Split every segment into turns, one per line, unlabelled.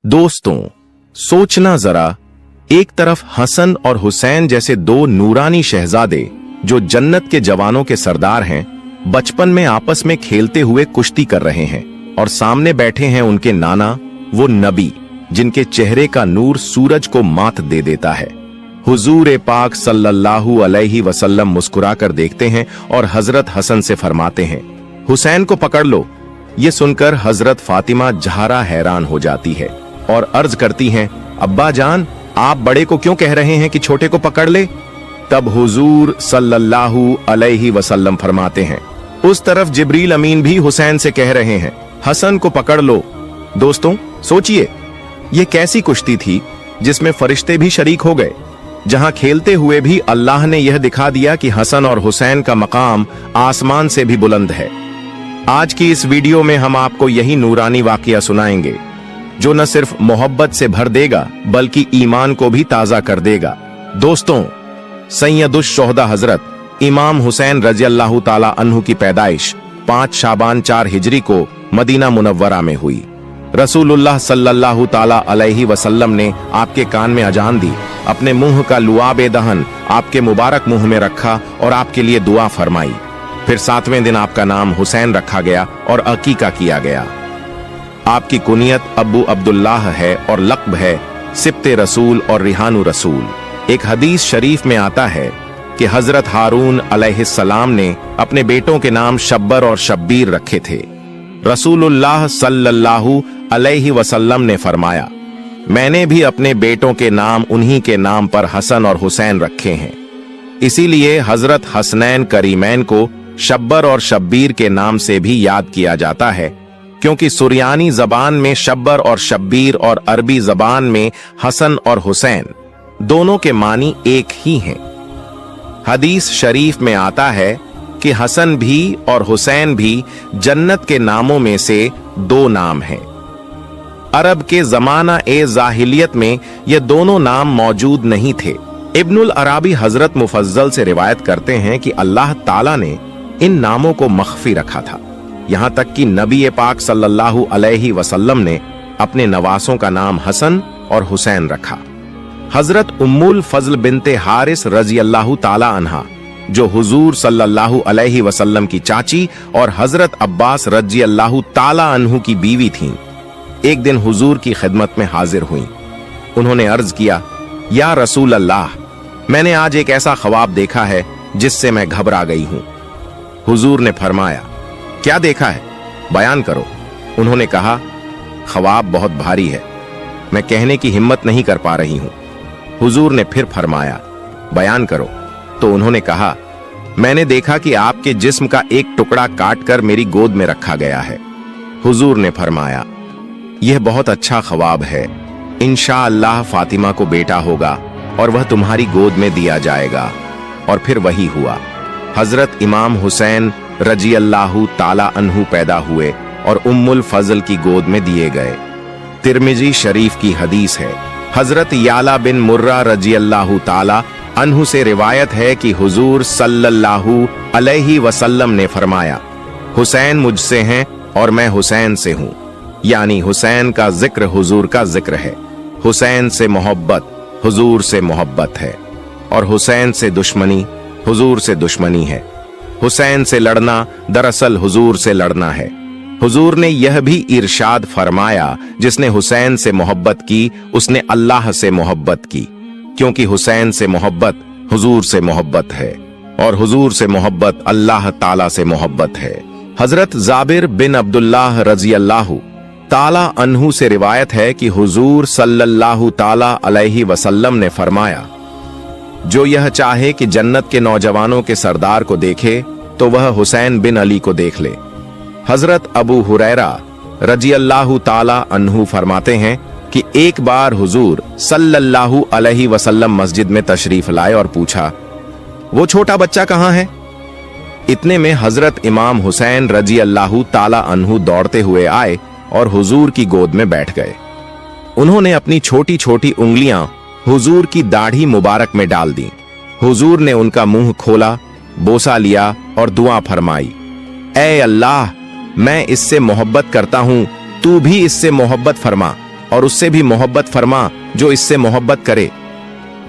दोस्तों, सोचना जरा, एक तरफ हसन और हुसैन जैसे दो नूरानी शहजादे जो जन्नत के जवानों के सरदार हैं, बचपन में आपस में खेलते हुए कुश्ती कर रहे हैं, और सामने बैठे हैं उनके नाना, वो नबी जिनके चेहरे का नूर सूरज को मात दे देता है। हुजूर पाक सल्लल्लाहु अलैहि वसल्लम मुस्कुराकर देखते हैं और हजरत हसन से फरमाते हैं, हुसैन को पकड़ लो। ये सुनकर हजरत फातिमा ज़हरा हैरान हो जाती है और अर्ज करती हैं, अब्बा जान, आप बड़े को क्यों कह रहे हैं कि छोटे को पकड़ ले? तब हुजूर सल्लल्लाहु अलैहि वसल्लम फरमाते हैं, उस तरफ जिब्रील अमीन भी हुसैन से कह रहे हैं, हसन को पकड़ लो। दोस्तों, सोचिए, ये कैसी कुश्ती थी जिसमें फरिश्ते भी शरीक हो गए, जहां खेलते हुए भी अल्लाह ने यह दिखा दिया कि हसन और हुसैन का मकाम आसमान से भी बुलंद है। आज की इस वीडियो में हम आपको यही नूरानी वाकया सुनाएंगे जो न सिर्फ मोहब्बत से भर देगा बल्कि ईमान को भी ताजा कर देगा। दोस्तों, सैयदुश शोहदा हजरत इमाम हुसैन रज़ियल्लाहु ताला अन्हु की पैदाइश 5 शाबान 4 हिजरी को मदीना मुनव्वरा में हुई। रसूलुल्लाह सल्लल्लाहु ताला अलैहि वसल्लम ने आपके कान में अजान दी, अपने मुंह का लुआबे दहन आपके मुबारक मुंह में रखा और आपके लिए दुआ फरमाई। फिर 7वें दिन आपका नाम हुसैन रखा गया और अकीका किया गया। आपकी कुनियत अब्बू अब्दुल्लाह है और लक़्ब है सिब्ते रसूल और रिहानु रसूल। एक हदीस शरीफ में आता है कि हजरत हारून अलैहिस्सलाम ने अपने बेटों के नाम शब्बर और शब्बीर रखे थे। रसूलुल्लाह सल्लल्लाहु अलैहि वसल्लम ने फरमाया, मैंने भी अपने बेटों के नाम उन्हीं के नाम पर हसन और हुसैन रखे हैं। इसीलिए हजरत हसनैन करीमैन को शब्बर और शब्बीर के नाम से भी याद किया जाता है, क्योंकि सुरियानी जबान में शब्बर और शब्बीर और अरबी जबान में हसन और हुसैन दोनों के मानी एक ही हैं। हदीस शरीफ में आता है कि हसन भी और हुसैन भी जन्नत के नामों में से 2 नाम हैं। अरब के जमाना ए जाहिलियत में ये दोनों नाम मौजूद नहीं थे। इब्नुल अराबी हजरत मुफज्जल से रिवायत करते हैं कि अल्लाह ताला ने इन नामों को मख्फी रखा था, यहां तक कि नबी पाक सल्लल्लाहु अलैहि वसल्लम ने अपने नवासों का नाम हसन और हुसैन रखा। हजरत उम्मुल फजल बिनते हारिस रज़ियल्लाहु ताला अन्हा, जो हुजूर सल्लल्लाहु अलैहि वसल्लम की चाची और हजरत अब्बास रज़ियल्लाहु ताला अन्हु की बीवी थीं, एक दिन हुजूर की खिदमत में हाजिर हुईं। उन्होंने अर्ज किया, या रसूल अल्लाह, मैंने आज एक ऐसा ख्वाब देखा है जिससे मैं घबरा गई हूं। हुजूर ने फरमाया, क्या देखा है, बयान करो। उन्होंने कहा, ख्वाब बहुत भारी है, मैं कहने की हिम्मत नहीं कर पा रही हूं। हुजूर ने फिर फरमाया, बयान करो। तो उन्होंने कहा, मैंने देखा कि आपके जिस्म का एक टुकड़ा काट कर मेरी गोद में रखा गया है। हुजूर ने फरमाया, यह बहुत अच्छा ख्वाब है, इंशाअल्लाह फातिमा को बेटा होगा और वह तुम्हारी गोद में दिया जाएगा। और फिर वही हुआ। हजरत इमाम हुसैन रज़ियल्लाहु ताला अन्हु पैदा हुए और उम्मुल फजल की गोद में दिए गए। तिरमिजी शरीफ की हदीस है, हजरत याला बिन मुर्रा रज़ियल्लाहु ताला अन्हु से रिवायत है कि हुजूर सल्लल्लाहु अलैहि वसल्लम ने फरमाया, हुसैन मुझसे हैं और मैं हुसैन से हूं। यानी हुसैन का जिक्र हुजूर का जिक्र है, हुसैन से मोहब्बत हुजूर से मोहब्बत है, और हुसैन से दुश्मनी हुजूर से दुश्मनी है। हुसैन से लड़ना दरअसल हुजूर से लड़ना है। हुजूर ने यह भी इरशाद फरमाया, जिसने हुसैन से मोहब्बत की उसने अल्लाह से मोहब्बत की, क्योंकि हुसैन से मोहब्बत हुजूर से मोहब्बत है और हुजूर से मोहब्बत अल्लाह ताला से मोहब्बत है। हजरत जाबिर बिन अब्दुल्लाह रज़ियल्लाहु ताला अन्हु से रिवायत है कि हुजूर सल्लल्लाहु ताला अलैहि वसल्लम ने फरमाया, जो यह चाहे कि जन्नत के नौजवानों के सरदार को देखे तो वह हुसैन बिन अली को देख ले। हजरत अबू हुरैरा रज़ियल्लाहु ताला अन्हु फरमाते हैं कि एक बार हुजूर सल्लल्लाहु अलैहि वसल्लम मस्जिद में तशरीफ लाए और पूछा, वो छोटा बच्चा कहाँ है? इतने में हजरत इमाम हुसैन रज़ियल्लाहु ताला अन्हु दौड़ते हुए आए और हुजूर की गोद में बैठ गए। उन्होंने अपनी छोटी छोटी उंगलियां हुजूर की दाढ़ी मुबारक में डाल दी। हुजूर ने उनका मुंह खोला, बोसा लिया और दुआ फरमाई, ऐ अल्लाह, मैं इससे मोहब्बत करता हूं, तू भी इससे मोहब्बत फरमा। और उससे भी मोहब्बत फरमा जो इससे मोहब्बत करे।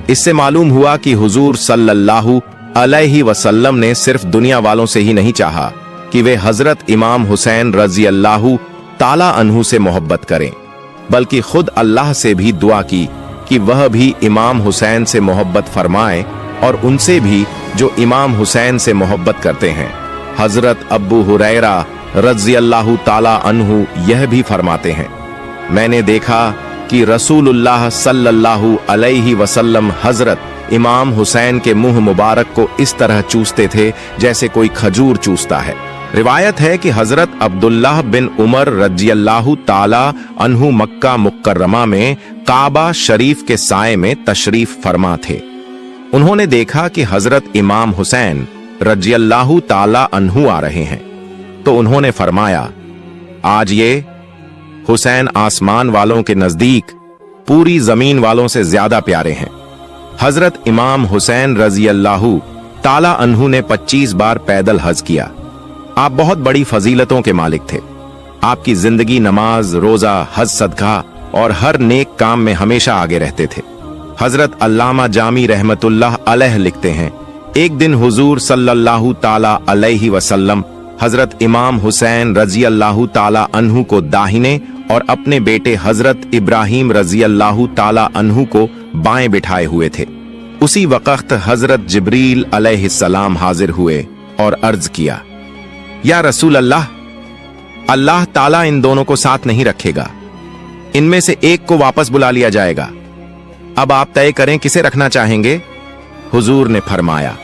इससे मालूम हुआ कि हुजूर सल्लल्लाहु अलैहि वसल्लम ने सिर्फ दुनिया वालों से ही नहीं चाहा कि वे हजरत इमाम हुसैन रजी अल्लाहु ताला अन्हु से मोहब्बत करें, बल्कि खुद अल्लाह से भी दुआ की कि वह भी इमाम हुसैन से मोहब्बत फरमाए और उनसे भी जो इमाम हुसैन से मोहब्बत करते हैं। हजरत अबू हुरैरा रज़ी अल्लाहु ताला अन्हु यह भी फरमाते हैं, मैंने देखा कि रसूलुल्लाह सल्लल्लाहु अलैहि वसल्लम हजरत इमाम हुसैन के मुंह मुबारक को इस तरह चूसते थे जैसे कोई खजूर चूसता है। रिवायत है कि हजरत अब्दुल्लाह बिन उमर रज़ियल्लाहु ताला अन्हु मक्का मुकर्रमा में काबा शरीफ के साए में तशरीफ फरमा थे। उन्होंने देखा कि हजरत इमाम हुसैन रज़ियल्लाहु ताला अन्हु आ रहे हैं, तो उन्होंने फरमाया, आज ये हुसैन आसमान वालों के नजदीक पूरी जमीन वालों से ज्यादा प्यारे हैं। हजरत इमाम हुसैन रज़ियल्लाहु ताला अन्हु ने 25 बार पैदल हज किया। आप बहुत बड़ी फजीलतों के मालिक थे। आपकी जिंदगी नमाज, रोजा, हज, सदका और हर नेक काम में हमेशा आगे रहते थे। हजरत अल्लामा जामी रहमतुल्लाह अलैह लिखते हैं, एक दिन हुजूर सल्लल्लाहु ताला अलैहि वसल्लम हजरत इमाम हुसैन रजी अल्लाहु ताला अन्हु को दाहिने और अपने बेटे हजरत इब्राहिम रजी अल्लाहु ताला अन्हु को बाएं बिठाए हुए थे। उसी वक्त हजरत जिब्रील अलैहिस्सलाम हाजिर हुए और अर्ज किया, या रसूल अल्लाह, अल्लाह ताला इन दोनों को साथ नहीं रखेगा, इनमें से एक को वापस बुला लिया जाएगा। अब आप तय करें किसे रखना चाहेंगे। हुजूर ने फरमाया,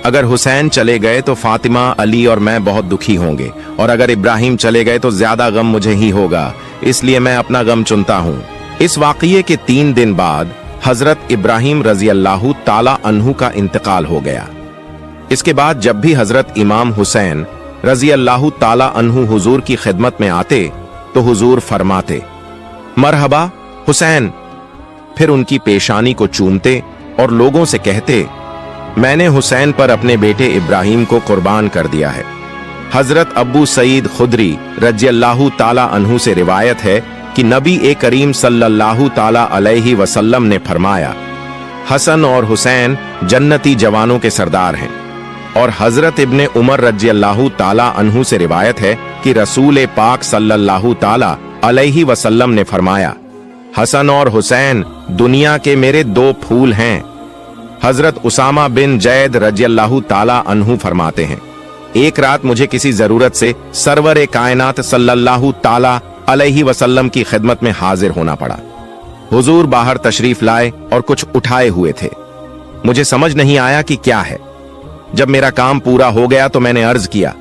अगर हुसैन चले गए तो फातिमा, अली और मैं बहुत दुखी होंगे, और अगर इब्राहिम चले गए तो ज्यादा गम मुझे ही होगा, इसलिए मैं अपना गम चुनता हूं। इस वाकये के 3 दिन बाद हजरत इब्राहिम रजी अल्लाहु ताला अन्हु का इंतकाल हो गया। इसके बाद जब भी हजरत इमाम हुसैन रजी अल्लाहु ताला अन्हु हुजूर की खिदमत में आते तो हुजूर फरमाते, मरहबा हुसैन। फिर उनकी पेशानी को चूमते और लोगों से कहते, मैंने हुसैन पर अपने बेटे इब्राहिम को कुर्बान कर दिया है। हजरत अबू सईद खुदरी रज़ियल्लाहु ताला अन्हु से रिवायत है कि नबी करीम सल्लल्लाहु ताला अलैहि वसल्लम ने फरमाया, हसन और हुसैन जन्नती जवानों के सरदार हैं। और हजरत इब्ने उमर रज़ियल्लाहु ताला अन्हु से रिवायत है कि रसूल पाक सल्लल्लाहु ताला अलैहि वसल्लम ने फरमाया, हसन और हुसैन दुनिया के मेरे 2 फूल हैं। हजरत उसामा बिन जैद रज़ियल्लाहु ताला अन्हु फरमाते हैं, एक रात मुझे किसी जरूरत से सरवर कायनात सल्लल्लाहु ताला अलैहि वसल्लम की खिदमत में हाजिर होना पड़ा। हुजूर बाहर तशरीफ लाए और कुछ उठाए हुए थे। मुझे समझ नहीं आया कि क्या है। जब मेरा काम पूरा हो गया तो मैंने अर्ज किया,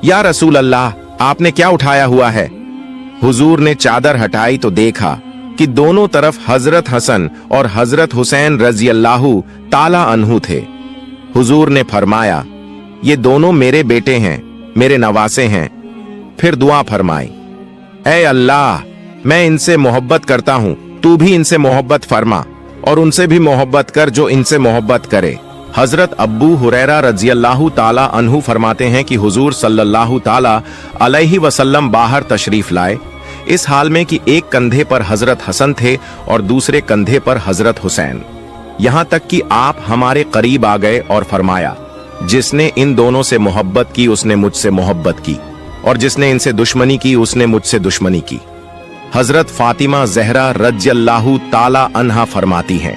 या रसूल अल्लाह, आपने क्या उठाया हुआ है। हुजूर ने चादर हटाई तो देखा कि दोनों तरफ हजरत हसन और हजरत हुसैन रज़ियल्लाहु ताला अन्हु थे। हुजूर ने फरमाया, ये दोनों मेरे बेटे हैं, मेरे नवासे हैं। फिर दुआ फरमाई, ऐ अल्लाह, मैं इनसे मोहब्बत करता हूं, तू भी इनसे मोहब्बत फरमा और उनसे भी मोहब्बत कर जो इनसे मोहब्बत करे। हजरत अबू हुरैरा रज़ियल्लाहु ताला अन्हु फरमाते हैं कि हुजूर सल्लल्लाहु ताला अलैहि वसल्लम बाहर तशरीफ लाए, इस हाल में कि एक कंधे पर हजरत हसन थे और दूसरे कंधे पर हजरत हुसैन। यहां तक कि आप हमारे करीब आ गए और फरमाया, जिसने इन दोनों से मोहब्बत की उसने मुझसे मोहब्बत की, और जिसने इनसे दुश्मनी की उसने मुझसे दुश्मनी की। हजरत फातिमा ज़हरा रज़ियल्लाहु ताला अन्हा फरमाती हैं,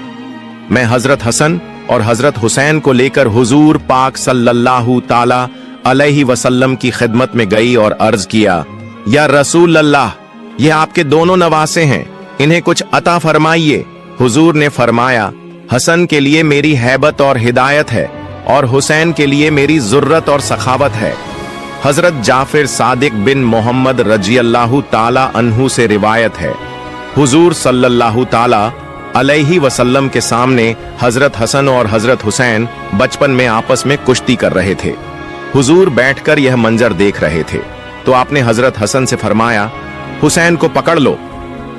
मैं हजरत हसन और हजरत हुसैन को लेकर हुजूर पाक सल्लल्लाहु ताला अलैहि वसल्लम की खिदमत में गई और अर्ज किया, या रसूल अल्लाह, ये आपके दोनों नवासे हैं, इन्हें कुछ अता फरमाइए। हुजूर ने फरमाया, हसन के लिए मेरी हैबत और हिदायत है और हुसैन के लिए मेरी जुर्रत और सखावत है। हजरत जाफिर सादिक बिन मोहम्मद रज़ियल्लाहु ताला अन्हु से रिवायत है, हुजूर सल्लल्लाहु ताला अलैहि वसल्लम के सामने हजरत हसन और हजरत हुसैन बचपन में आपस में कुश्ती कर रहे थे। हुजूर बैठकर यह मंजर देख रहे थे तो आपने हजरत हसन से फरमाया, हुसैन को पकड़ लो।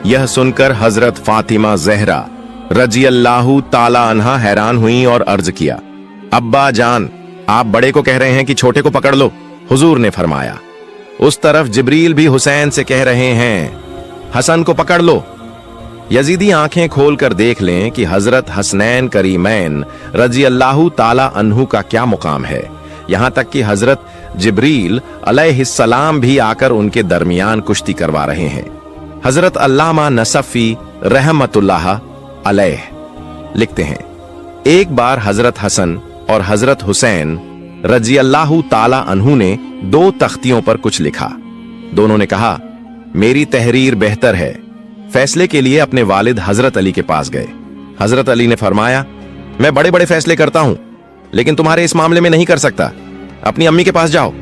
यह सुनकर हजरत फातिमा ज़हरा रज़ियल्लाहु ताला अन्हा हैरान हुई और अर्ज किया, अब्बा जान, आप बड़े को कह रहे हैं कि छोटे को पकड़ लो। हुजूर ने फरमाया, उस तरफ जिब्रील भी हुसैन से कह रहे हैं, हसन को पकड़ लो। यजीदी आंखें खोलकर देख लें कि हजरत हसनैन करीमैन रजी अल्लाह ताला अन्हु का क्या मुकाम है। यहां तक कि हजरत जिब्रील अलैहिस्सलाम भी आकर उनके दरमियान कुश्ती करवा रहे हैं। हजरत अल्लामा नसफी रहमतुल्लाह अलैह लिखते हैं, एक बार हजरत हसन और हजरत हुसैन रजी अल्लाह ताला अन्हु ने 2 तख्तियों पर कुछ लिखा। दोनों ने कहा, मेरी तहरीर बेहतर है। फैसले के लिए अपने वालिद हजरत अली के पास गए। हजरत अली ने फरमाया, मैं बड़े बड़े फैसले करता हूं, लेकिन तुम्हारे इस मामले में नहीं कर सकता। अपनी अम्मी के पास जाओ।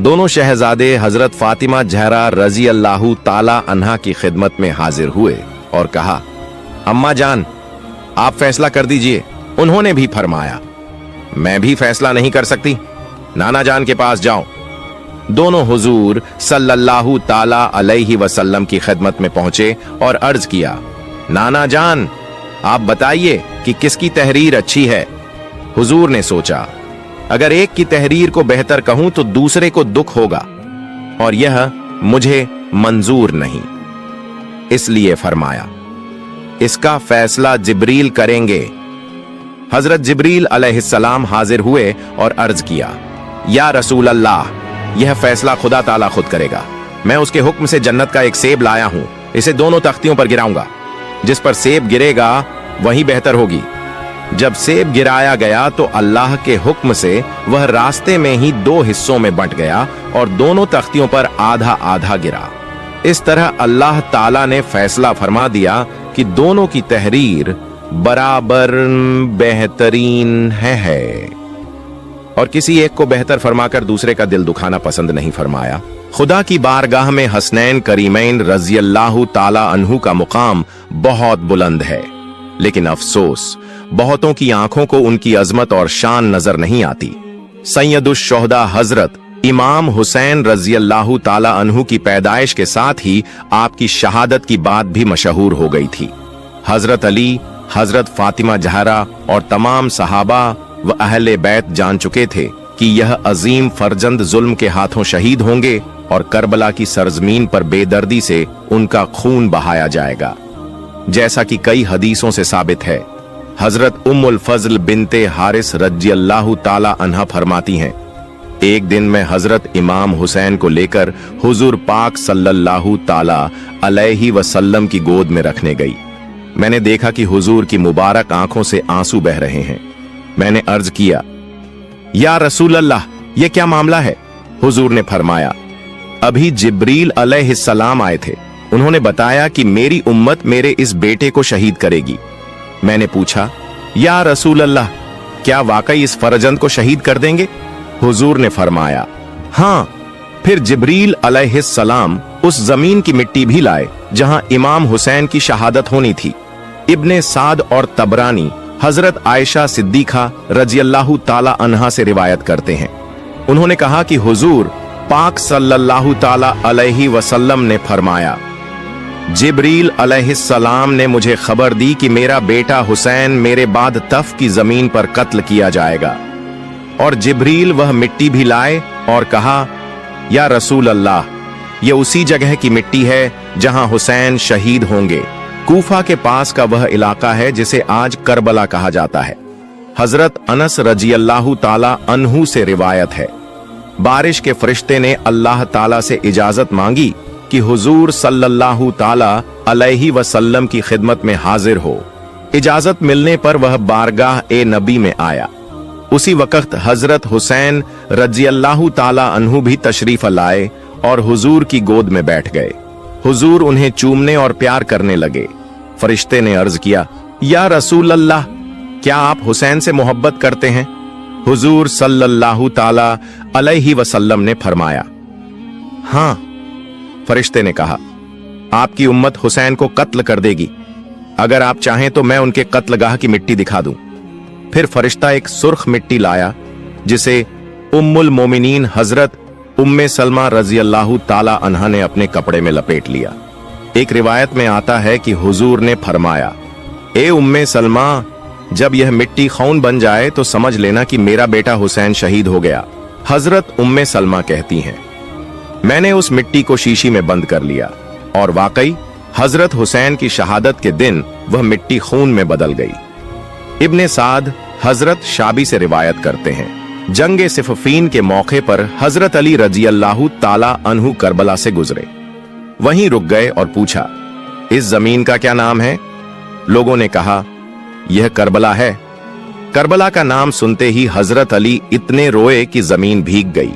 दोनों शहजादे हजरत फातिमा जहरा रजी अल्लाह ताला अन्हा की खिदमत में हाजिर हुए और कहा, अम्मा जान, आप फैसला कर दीजिए। उन्होंने भी फरमाया, मैं भी फैसला नहीं कर सकती, नाना जान के पास जाओ। दोनों हुजूर सल्लल्लाहु ताला अलैहि वसल्लम की खिदमत में पहुंचे और अर्ज किया, नाना जान, आप बताइए कि किसकी तहरीर अच्छी है। हुजूर ने सोचा, अगर एक की तहरीर को बेहतर कहूं तो दूसरे को दुख होगा और यह मुझे मंजूर नहीं। इसलिए फरमाया, इसका फैसला जिब्रील करेंगे। हजरत जिब्रील अलैहिस्सलाम हाजिर हुए और अर्ज किया, या रसूल अल्लाह, यह फैसला खुदा ताला खुद करेगा। मैं उसके हुक्म से जन्नत का एक सेब लाया हूं, इसे दोनों तख्तियों पर गिराऊंगा। जिस पर सेब गिरेगा वही बेहतर होगी। जब सेब गिराया गया तो अल्लाह के हुक्म से वह रास्ते में ही 2 हिस्सों में बंट गया और दोनों तख्तियों पर आधा आधा गिरा। इस तरह अल्लाह ताला ने फैसला फरमा दिया कि दोनों की तहरीर बराबर बेहतरीन है और किसी एक को बेहतर फरमाकर दूसरे का दिल दुखाना पसंद नहीं फरमाया। खुदा की बारगाह में हसनैन करीमैन रजी अल्लाह ताला अन्हु का मुकाम बहुत बुलंद है, लेकिन अफसोस बहुतों की आंखों को उनकी अजमत और शान नजर नहीं आती। सैयदुश शोहदा हजरत इमाम हुसैन रजी अल्लाह ताला अन्हु की पैदाइश के साथ ही आपकी शहादत की बात भी मशहूर हो गई थी। हजरत अली, हजरत फातिमा जहरा और तमाम सहाबा व अहले बैत जान चुके थे कि यह अजीम फरजंद जुल्म के हाथों शहीद होंगे और करबला की सरजमीन पर बेदर्दी से उनका खून बहाया जाएगा। जैसा कि कई हदीसों से साबित है, हजरत उम्मुल फजल बिनते हारिस रजी अल्लाह ताला अन्हा फरमाती हैं, एक दिन मैं हजरत इमाम हुसैन को लेकर हुजूर पाक सल्लल्लाहु ताला अलैहि वसल्लम की गोद में रखने गई। मैंने देखा कि हुजूर की मुबारक आंखों से आंसू बह रहे हैं। मैंने अर्ज किया, या रसूल अल्लाह, ये क्या मामला है? हुजूर ने फरमाया, अभी जिब्रील अलैहिस्सलाम आए थे। उन्होंने बताया कि मेरी उम्मत मेरे इस बेटे को शहीद करेगी। मैंने पूछा, या रसूल अल्लाह, क्या वाकई इस फरजंद को शहीद कर देंगे? हुजूर ने फरमाया, हाँ। फिर जिब्रील अलैहिस्सलाम उस जमीन की मिट्टी भी लाए जहां इमाम हुसैन की शहादत होनी थी। इब्ने साद और तबरानी हजरत आयशा सिद्दीका रजी अल्लाह ताला अन्हा से रिवायत करते हैं। उन्होंने कहा कि हुजूर पाक सल्लल्लाहु ताला अलैहि वसल्लम ने फरमाया, जिब्रील अलैहिस्सलाम ने मुझे खबर दी कि मेरा बेटा हुसैन मेरे बाद तफ की जमीन पर कत्ल किया जाएगा। और जिब्रील वह मिट्टी भी लाए और कहा, या रसूल अल्लाह, ये उसी जगह की मिट्टी है जहां हुसैन शहीद होंगे। कूफा के पास का वह इलाका है जिसे आज करबला कहा जाता है। हजरत अनस रजी अल्लाह ताला अन्हु से रिवायत है, बारिश के फरिश्ते ने अल्लाह ताला से इजाजत मांगी कि हुजूर सल्लल्लाहु ताला अलैहि वसल्लम की खिदमत में हाजिर हो। इजाजत मिलने पर वह बारगाह ए नबी में आया। उसी वक्त हजरत हुसैन रजी अल्लाह ताला अन्हु भी तशरीफ लाए और हुजूर की गोद में बैठ गए। हुजूर उन्हें चूमने और प्यार करने लगे। फरिश्ते ने अर्ज किया, या रसूल अल्लाह, क्या आप हुसैन से मोहब्बत करते हैं? हुजूर सल्लल्लाहु ताला अलैहि वसल्लम ने फरमाया, हाँ। फरिश्ते ने कहा, आपकी उम्मत हुसैन को कत्ल कर देगी। अगर आप चाहें तो मैं उनके कत्लगाह की मिट्टी दिखा दूं। फिर फरिश्ता एक सुर्ख मिट्टी लाया जिसे उम्मुल मोमिनीन हजरत उम्मे सलमा रजी अल्लाह ताला अन्हा ने अपने कपड़े में लपेट लिया। एक रिवायत में आता है कि हुजूर ने फरमाया, ए उम्मे सलमा, जब यह मिट्टी खून बन जाए तो समझ लेना कि मेरा बेटा हुसैन शहीद हो गया। हजरत उम्मे सलमा कहती हैं, मैंने उस मिट्टी को शीशी में बंद कर लिया और वाकई हजरत हुसैन की शहादत के दिन वह मिट्टी खून में बदल गई। इब्ने साद हजरत शाबी से रिवायत करते हैं, जंगे सिफ़ीन के मौके पर हजरत अली रजी अल्लाह ताला अन्हु करबला से गुजरे, वहीं रुक गए और पूछा, इस जमीन का क्या नाम है? लोगों ने कहा, यह करबला है। करबला का नाम सुनते ही हजरत अली इतने रोए कि जमीन भीग गई।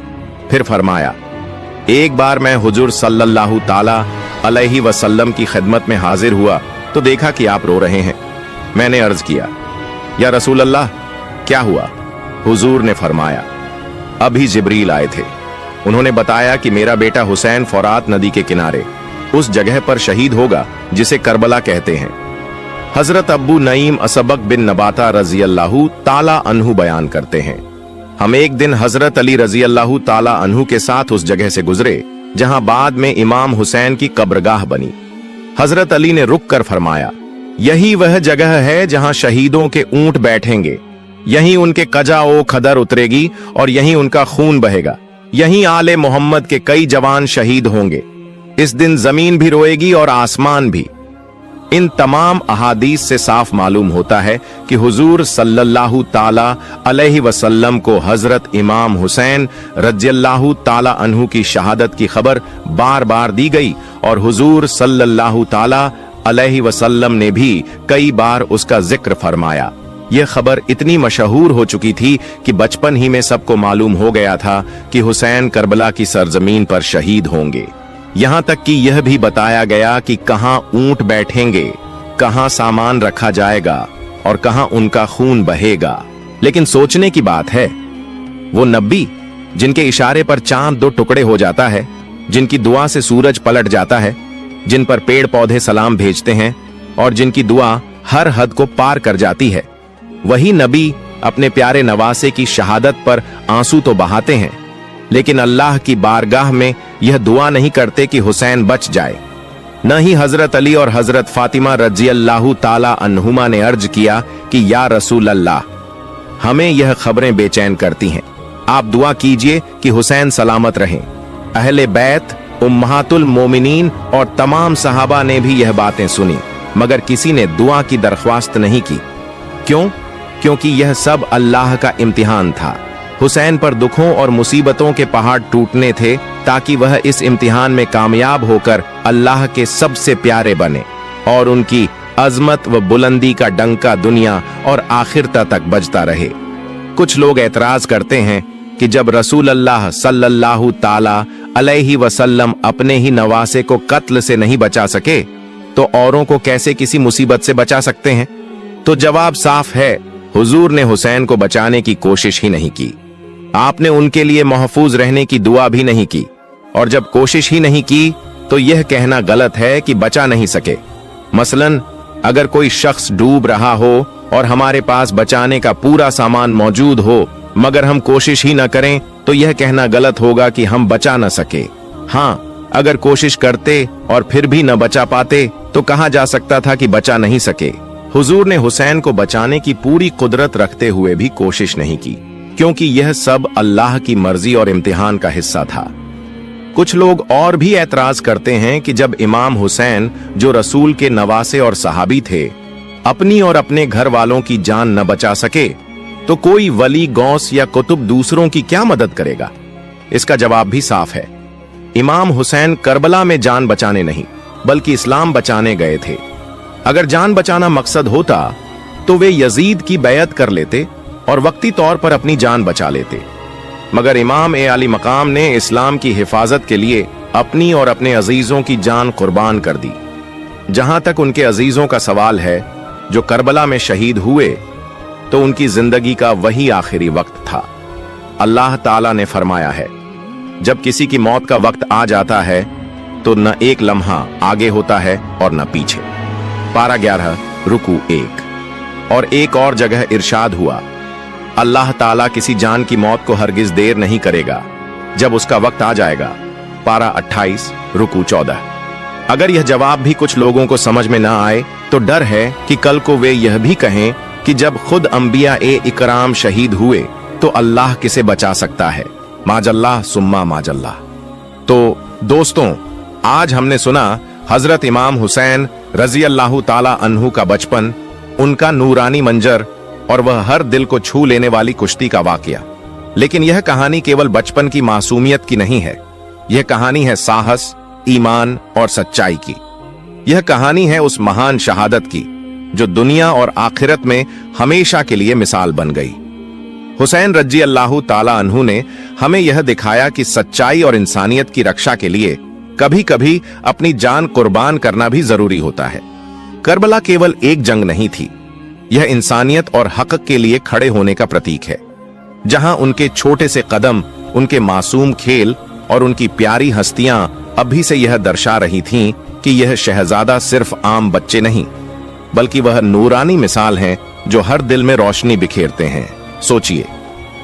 फिर फरमाया, एक बार मैं हुजूर सल्लल्लाहु ताला अलैहि वसल्लम की खिदमत में हाजिर हुआ तो देखा कि आप रो रहे हैं। मैंने अर्ज किया, या रसूल अल्लाह, क्या हुआ? हुजूर ने फरमाया, अभी जिब्रील आए थे। उन्होंने बताया कि मेरा बेटा हुसैन फुरात नदी के किनारे उस जगह पर शहीद होगा जिसे करबला कहते हैं। हजरत अब्बू नईम असबक बिन नबाता रजी अल्लाहु ताला अन्हु बयान करते हैं, हम एक दिन हजरत अली रजी अल्लाहु ताला अन्हु के साथ उस जगह से गुजरे जहां बाद में इमाम हुसैन की कब्रगाह बनी। हजरत अली ने रुक कर फरमाया, यही वह जगह है जहां शहीदों के ऊंट बैठेंगे, यहीं उनके कजा ओ खदर उतरेगी और यहीं उनका खून बहेगा, यहीं आले मोहम्मद के कई जवान शहीद होंगे। इस दिन जमीन भी रोएगी और आसमान भी। इन तमाम अहादीस से साफ मालूम होता है कि हुजूर सल्लल्लाहु ताला अलैहि वसल्लम को हजरत इमाम हुसैन रज़ियल्लाहु ताला अन्हु की शहादत की खबर बार बार दी गई और हुजूर सल्लल्लाहु ताला अलैहि वसल्लम ने भी कई बार उसका जिक्र फरमाया। यह खबर इतनी मशहूर हो चुकी थी कि बचपन ही में सबको मालूम हो गया था कि हुसैन करबला की सरजमीन पर शहीद होंगे। यहां तक कि यह भी बताया गया कि कहां ऊंट बैठेंगे, कहां सामान रखा जाएगा और कहां उनका खून बहेगा। लेकिन सोचने की बात है, वो नबी जिनके इशारे पर चांद दो टुकड़े हो जाता है, जिनकी दुआ से सूरज पलट जाता है, जिन पर पेड़ पौधे सलाम भेजते हैं और जिनकी दुआ हर हद को पार कर जाती है, वही नबी अपने प्यारे नवासे की शहादत पर आंसू तो बहाते हैं, लेकिन अल्लाह की बारगाह में यह दुआ नहीं करते कि हुसैन बच जाए। न ही हजरत अली और हजरत फातिमा रज़ियल्लाहु ताला अन्हुमा ने अर्ज किया कि या रसूल अल्लाह, हमें यह खबरें बेचैन करती हैं, आप दुआ कीजिए कि हुसैन सलामत रहें। अहले बैत, उम्महातुल मोमिनीन और तमाम सहाबा ने भी यह बातें सुनी, मगर किसी ने दुआ की दरख्वास्त नहीं की। क्यों? क्योंकि यह सब अल्लाह का इम्तिहान था। हुसैन पर दुखों और मुसीबतों के पहाड़ टूटने थे ताकि वह इस इम्तिहान में कामयाब होकर अल्लाह के सबसे प्यारे बने और उनकी अजमत व बुलंदी का डंका दुनिया और आखिरता तक बजता रहे। कुछ लोग एतराज करते हैं कि जब रसूल अल्लाह सल्लल्लाहु ताला अलैहि वसल्लम अपने ही नवासे को कत्ल से नहीं बचा सके तो औरों को कैसे किसी मुसीबत से बचा सकते हैं? तो जवाब साफ है, हुजूर ने हुसैन को बचाने की कोशिश ही नहीं की। आपने उनके लिए महफूज रहने की दुआ भी नहीं की, और जब कोशिश ही नहीं की तो यह कहना गलत है कि बचा नहीं सके। मसलन अगर कोई शख्स डूब रहा हो और हमारे पास बचाने का पूरा सामान मौजूद हो मगर हम कोशिश ही न करें तो यह कहना गलत होगा कि हम बचा न सके। हाँ, अगर कोशिश करते और फिर भी न बचा पाते तो कहा जा सकता था कि बचा नहीं सके। हुजूर ने हुसैन को बचाने की पूरी कुदरत रखते हुए भी कोशिश नहीं की, क्योंकि यह सब अल्लाह की मर्जी और इम्तिहान का हिस्सा था। कुछ लोग और भी एतराज करते हैं कि जब इमाम हुसैन, जो रसूल के नवासे और सहाबी थे, अपनी और अपने घर वालों की जान न बचा सके तो कोई वली, गौस या कुतुब दूसरों की क्या मदद करेगा? इसका जवाब भी साफ है। इमाम हुसैन करबला में जान बचाने नहीं बल्कि इस्लाम बचाने गए थे। अगर जान बचाना मकसद होता तो वे यजीद की बैयत कर लेते और वक्ती तौर पर अपनी जान बचा लेते, मगर इमाम ए आली मकाम ने इस्लाम की हिफाजत के लिए अपनी और अपने अजीजों की जान कुर्बान कर दी। जहां तक उनके अजीजों का सवाल है जो करबला में शहीद हुए, तो उनकी जिंदगी का वही आखिरी वक्त था। अल्लाह ताला ने फरमाया है, जब किसी की मौत का वक्त आ जाता है तो न एक लम्हा आगे होता है और न पीछे। पारा 11 रुकू 1। और एक और जगह इरशाद हुआ, अल्लाह ताला किसी जान की मौत को हरगिज देर नहीं करेगा जब उसका वक्त आ जाएगा। पारा 28 रुकू 14। अगर यह जवाब भी कुछ लोगों को समझ में ना आए तो डर है कि कल को वे यह भी कहें कि जब खुद अंबिया ए इकराम शहीद हुए तो अल्लाह किसे बचा सकता है। माजल्लाह सुम्मा माजल्लाह। तो दोस्तों, आज हमने सुना हजरत इमाम हुसैन रजी अल्लाह ताला अन्हु का बचपन, उनका नूरानी मंजर और वह हर दिल को छू लेने वाली कुश्ती का वाकया। लेकिन यह कहानी केवल बचपन की मासूमियत की नहीं है, यह कहानी है साहस, ईमान और सच्चाई की। यह कहानी है उस महान शहादत की जो दुनिया और आखिरत में हमेशा के लिए मिसाल बन गई। हुसैन रजी अल्लाह ताला अन्हु ने हमें यह दिखाया कि सच्चाई और इंसानियत की रक्षा के लिए कभी कभी अपनी जान कुर्बान करना भी जरूरी होता है। करबला केवल एक जंग नहीं थी, यह इंसानियत और हक के लिए खड़े होने का प्रतीक है। जहां उनके छोटे से कदम, उनके मासूम खेल और उनकी प्यारी हस्तियां अभी से यह दर्शा रही थीं कि यह शहजादा सिर्फ आम बच्चे नहीं, बल्कि वह नूरानी मिसाल हैं जो हर दिल में रोशनी बिखेरते हैं। सोचिए,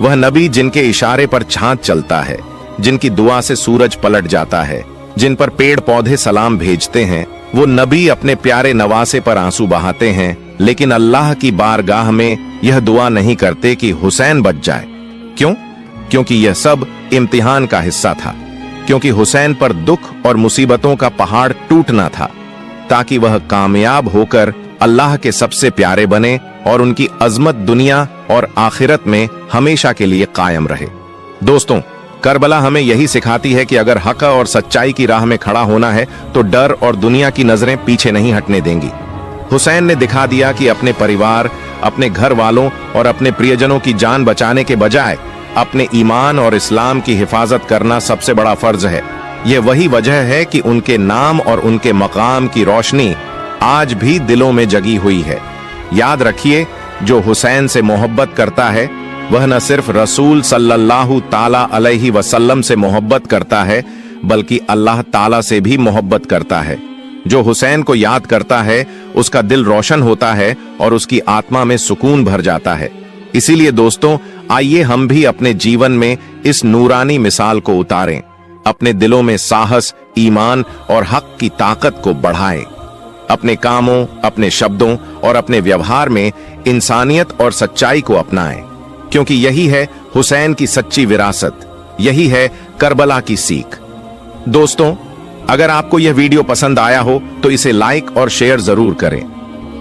वह नबी जिनके इशारे पर चांद चलता है, जिनकी दुआ से सूरज पलट जाता है, जिन पर पेड़ पौधे सलाम भेजते हैं, वो नबी अपने प्यारे नवासे पर आंसू बहाते हैं, लेकिन अल्लाह की बारगाह में यह दुआ नहीं करते कि हुसैन बच जाए। क्यों? क्योंकि यह सब इम्तिहान का हिस्सा था, क्योंकि हुसैन पर दुख और मुसीबतों का पहाड़ टूटना था, ताकि वह कामयाब होकर अल्लाह के सबसे प्यारे बने और उनकी अजमत दुनिया और आखिरत में हमेशा के लिए कायम रहे। दोस्तों, करबला हमें यही सिखाती है कि अगर हक और सच्चाई की राह में खड़ा होना है तो डर और दुनिया की नजरें पीछे नहीं हटने देंगी। हुसैन ने दिखा दिया कि अपने परिवार, अपने घर वालों और अपने प्रियजनों की जान बचाने के बजाय अपने ईमान और इस्लाम की हिफाजत करना सबसे बड़ा फर्ज है। यह वही वजह है कि उनके नाम और उनके मकाम की रोशनी आज भी दिलों में जगी हुई है। याद रखिए, जो हुसैन से मोहब्बत करता है वह न सिर्फ रसूल सल्लल्लाहु ताला अलैहि वसल्लम से मोहब्बत करता है, बल्कि अल्लाह ताला से भी मोहब्बत करता है। जो हुसैन को याद करता है उसका दिल रोशन होता है और उसकी आत्मा में सुकून भर जाता है। इसीलिए दोस्तों, आइए हम भी अपने जीवन में इस नूरानी मिसाल को उतारें, अपने दिलों में साहस, ईमान और हक की ताकत को बढ़ाएं। अपने कामों, अपने शब्दों और अपने व्यवहार में इंसानियत और सच्चाई को अपनाएं, क्योंकि यही है हुसैन की सच्ची विरासत, यही है करबला की सीख। दोस्तों, अगर आपको यह वीडियो पसंद आया हो तो इसे लाइक और शेयर जरूर करें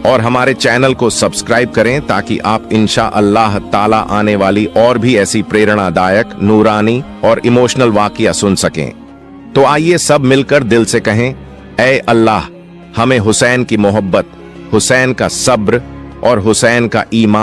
और हमारे चैनल को सब्सक्राइब करें ताकि आप इंशाअल्लाह ताला आने वाली और भी ऐसी प्रेरणादायक, नूरानी और इमोशनल वाकया सुन सकें। तो आइए सब मिलकर दिल से कहें, ऐ अल्लाह, हमें हुसैन की मोहब्बत, हुसैन का सब्र और हुसैन का ईमान